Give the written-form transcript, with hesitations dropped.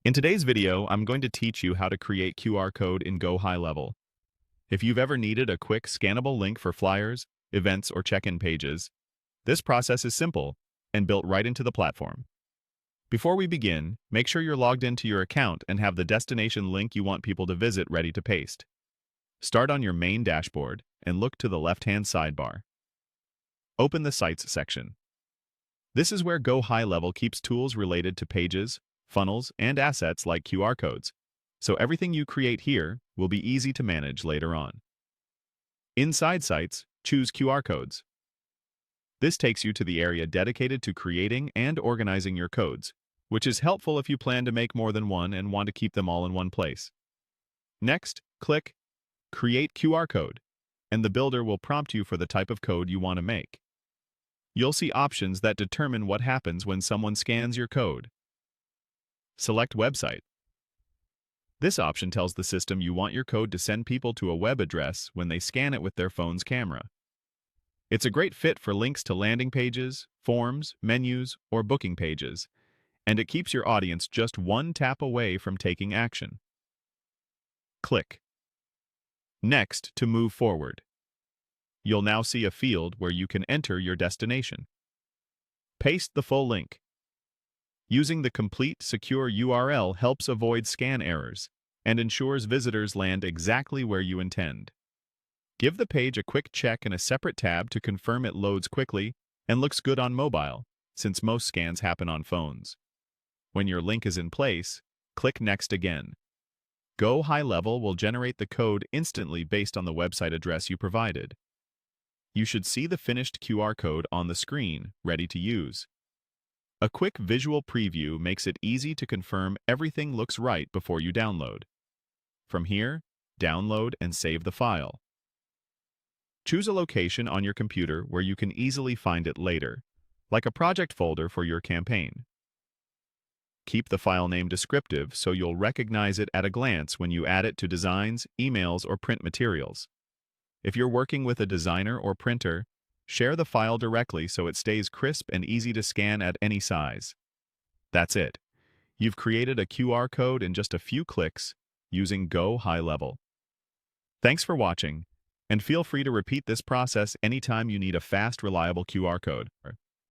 In today's video, I'm going to teach you how to create QR code in Go High Level. If you've ever needed a quick scannable link for flyers, events, or check-in pages, this process is simple and built right into the platform. Before we begin, make sure you're logged into your account and have the destination link you want people to visit ready to paste. Start on your main dashboard and look to the left-hand sidebar. Open the Sites section. This is where Go High Level keeps tools related to pages, funnels, and assets like QR codes, so everything you create here will be easy to manage later on. Inside Sites, choose QR codes. This takes you to the area dedicated to creating and organizing your codes, which is helpful if you plan to make more than one and want to keep them all in one place. Next, click Create QR Code, and the builder will prompt you for the type of code you want to make. You'll see options that determine what happens when someone scans your code. Select Website. This option tells the system you want your code to send people to a web address when they scan it with their phone's camera. It's a great fit for links to landing pages, forms, menus, or booking pages, and it keeps your audience just one tap away from taking action. Click Next to move forward. You'll now see a field where you can enter your destination. Paste the full link. Using the complete, secure URL helps avoid scan errors and ensures visitors land exactly where you intend. Give the page a quick check in a separate tab to confirm it loads quickly and looks good on mobile, since most scans happen on phones. When your link is in place, click Next again. Go High Level will generate the code instantly based on the website address you provided. You should see the finished QR code on the screen, ready to use. A quick visual preview makes it easy to confirm everything looks right before you download. From here, download and save the file. Choose a location on your computer where you can easily find it later, like a project folder for your campaign. Keep the file name descriptive so you'll recognize it at a glance when you add it to designs, emails, or print materials. If you're working with a designer or printer, share the file directly so it stays crisp and easy to scan at any size. That's it. You've created a QR code in just a few clicks using Go High Level. Thanks for watching, and feel free to repeat this process anytime you need a fast, reliable QR code.